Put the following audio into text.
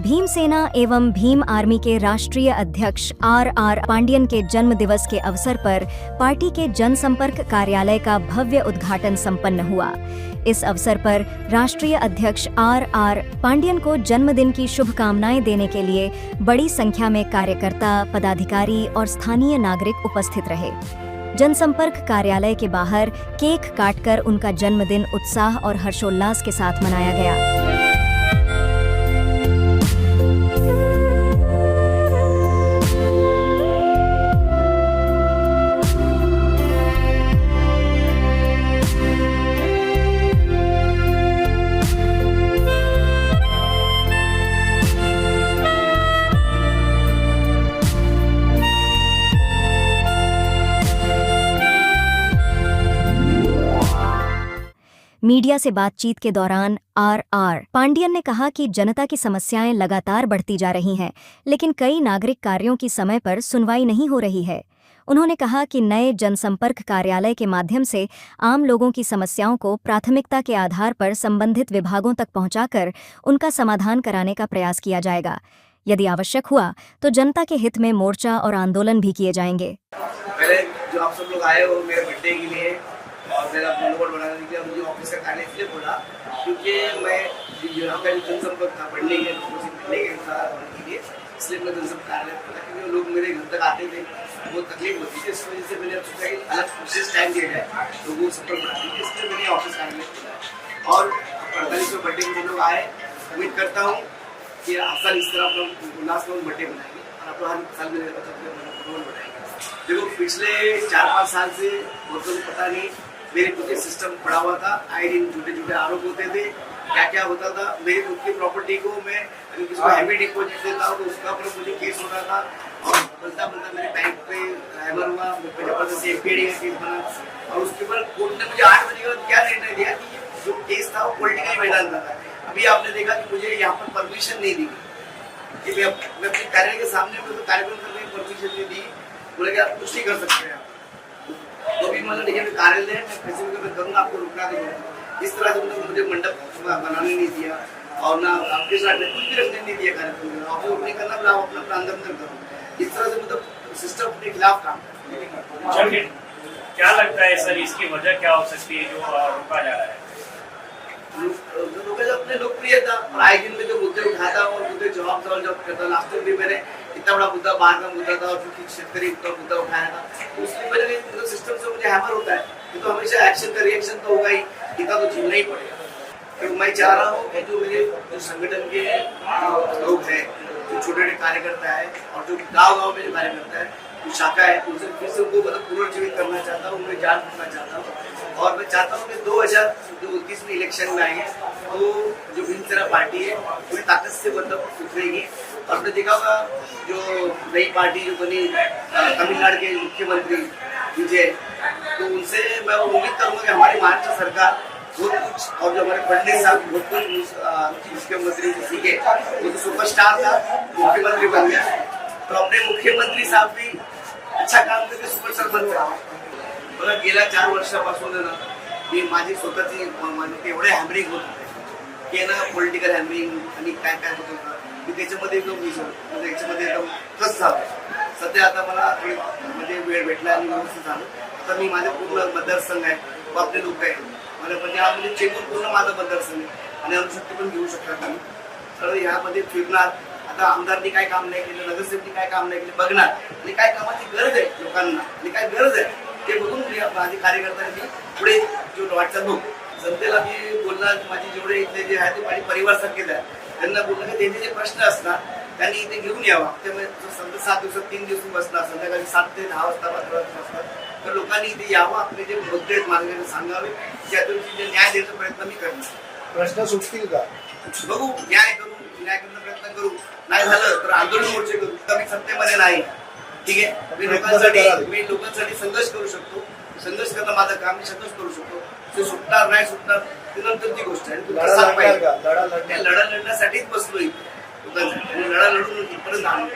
भीमसेना एवं भीम आर्मी के राष्ट्रीय अध्यक्ष आर पांडियन के जन्म दिवस के अवसर पर पार्टी के जनसंपर्क कार्यालय का भव्य उद्घाटन संपन्न हुआ। इस अवसर पर राष्ट्रीय अध्यक्ष आर पांडियन को जन्मदिन की शुभकामनाएं देने के लिए बड़ी संख्या में कार्यकर्ता, पदाधिकारी और स्थानीय नागरिक उपस्थित रहे। जनसंपर्क कार्यालय के बाहर केक काटकर उनका जन्मदिन उत्साह और हर्षोल्लास के साथ मनाया गया। मीडिया से बातचीत के दौरान आर पांडियन ने कहा कि जनता की समस्याएं लगातार बढ़ती जा रही हैं, लेकिन कई नागरिक कार्यों की समय पर सुनवाई नहीं हो रही है। उन्होंने कहा कि नए जनसंपर्क कार्यालय के माध्यम से आम लोगों की समस्याओं को प्राथमिकता के आधार पर संबंधित विभागों तक पहुंचाकर उनका समाधान कराने का प्रयास किया जाएगा। यदि आवश्यक हुआ तो जनता के हित में मोर्चा और आंदोलन भी किए जाएंगे। पहले जो आप सब लोग आए हो मेरे बर्थडे के लिए और मेरा मनोबल बढ़ाने के लिए मुझे ऑफिस का कार्य इसलिए बोला क्योंकि मैं यहाँ का जनसंपर्क था पढ़ने के लिए, इसलिए मैं जनसंपर्क कार्यालय खोला क्योंकि लोग मेरे घर तक आते थे, बहुत तकलीफ होती थी। इस वजह से मैंने सोचा कि अलग विशेष टाइम दिया जाए लोगों को संपर्क बढ़ाने के लिए, इसलिए मैंने ऑफिस कार्यालय खोला और 48वें बर्थडे में लोग आए। उम्मीद करता हूँ कि हर साल इस तरह अपना उल्लासपूर्ण बर्थडे बनाएंगे और अपना हर साल मेरे मनोबल बढ़ाएंगे। देखो पिछले 4-5 साल से बहुतों को पता नहीं, मेरे खुद के सिस्टम पड़ा हुआ था, आए दिन छोटे छोटे आरोप होते थे, क्या क्या होता था। मेरी खुद की प्रॉपर्टी को मैं अगर किसी को हैवी डिपॉजिट देता हूँ तो उसका पर मुझे केस होता था और बलता मेरे बैंक पे हैमर हुआ, जबरदस्ती एफआईडी का केस बना और उसके बाद कोर्ट ने मुझे 8 बजे के बाद क्या निर्णय दिया कि जो केस था वो पॉलिटिकल मैदान था। अभी आपने देखा कि मुझे यहाँ पर परमिशन नहीं दी कि मैं अपने कार्यालय के सामने में तो कार्यक्रम करने की परमिशन नहीं दी, बोले कि आप कुछ नहीं कर सकते हैं। तो भी मतलब देखिए मैं कार्यालय में फैसिलिटी में करूँगा, आपको रुकना देंगे। इस तरह से मतलब मुझे मंडप बनाने नहीं दिया और ना आपके साथ में कुछ भी रखने नहीं दिया कार्यक्रम में। आपको नहीं करना आप अपना अंदर करो। इस तरह से मतलब सिस्टम अपने खिलाफ काम कर। क्या लगता है सर, इसकी वजह क्या हो सकती है जो रोका जा रहा है? अपने लोकप्रियता और आए दिन में जो मुद्दे उठाता और मुद्दे जवाब करता। लास्ट टाइम भी मैंने इतना बड़ा मुद्दा बाहर का मुद्दा था और क्योंकि शेतकरी इतना मुद्दा उठाया था तो उसकी वजह से सिस्टम से मुझे हैमर होता है। तो हमेशा एक्शन का रिएक्शन तो होगा ही, इतना तो झेलना ही पड़ेगा। तो मैं चाह रहा हूँ कि जो मेरे जो संगठन के लोग हैं, जो छोटे छोटे कार्यकर्ता है और जो गाँव में जो कार्यकर्ता है, जो शाखा है, उनसे फिर से उनको मतलब पुनर्जीवित करना चाहता हूँ, उन्हें जान करना चाहता हूँ। और मैं चाहता हूँ कि 2021 में इलेक्शन में आएंगे तो जो भीमसेना पार्टी है पूरी ताकत से मतलब उतरेगी। और आपने देखा होगा जो नई पार्टी जो बनी तमिलनाडु के मुख्यमंत्री विजय, तो उनसे मैं उम्मीद करूँगा कि हमारी महाराष्ट्र सरकार बहुत कुछ और जो हमारे फडणवीस साहब बहुत कुछ मुख्यमंत्री से सीखे। वो तो सुपरस्टार था, मुख्यमंत्री बन गया, तो अपने मुख्यमंत्री साहब भी अच्छा काम करके सुपरस्टार बन गया। मला गेल्या 4 वर्षापासून ना मी माझी स्वतःची एवढे हॅमरिंग होत होते की ना पॉलिटिकल हॅमरिंग आणि काय काय होत होतं मी त्याच्यामध्ये एकदम म्हणजे याच्यामध्ये एकदम कस झालं। सध्या आता मला म्हणजे वेळ भेटला आणि व्यवस्थित झालं। आता मी माझे पूर्ण मतदारसंघ आहे, आपले लोक आहेत, मला म्हणजे हा म्हणजे चेंबूर पूर्ण माझा मतदारसंघ आहे आणि अनुशक्ती पण घेऊ शकतात आम्ही। तर ह्यामध्ये फिरणार, आता आमदारनी काय काम नाही केलं, नगरसेवकनी काय काम नाही केलं बघणार आणि काय कामाची गरज आहे लोकांना आणि काय गरज आहे ते बघून माझे कार्यकर्त्यांनी पुढे जो वाटचाल बघू। जनतेला मी बोलणार, माझे जेवढे इथले जे आहे ते माझे परिवार सारखेच आहे, त्यांना बोलणं की त्यांचे जे प्रश्न असतात त्यांनी इथे घेऊन यावा। त्यामुळे समजा 7 दिवसात 3 दिवस बसणार, संध्याकाळी 7 ते 10 वाजता बसतात, तर लोकांनी इथे यावं, आपले जे मुद्दे आहेत मार्गाने सांगावे, त्यातून जे न्याय देण्याचा प्रयत्न मी करणार। प्रश्न सुटतील का बघू, न्याय करण्याचा प्रयत्न करू, नाही झालं तर आंदोलन मोर्चे करू। कमी सत्तेमध्ये नाही, ठीक आहे, मी लोकांसाठी संघर्ष करू शकतो, संघर्ष करणं माझं काम, मी संघर्ष करू शकतो। ते सुटणार नाही सुटणार ते नंतरची गोष्ट आहे। लढा लढण्यासाठीच बसलोय लोकांसाठी, लढा लढून इथपर्यंत आणू।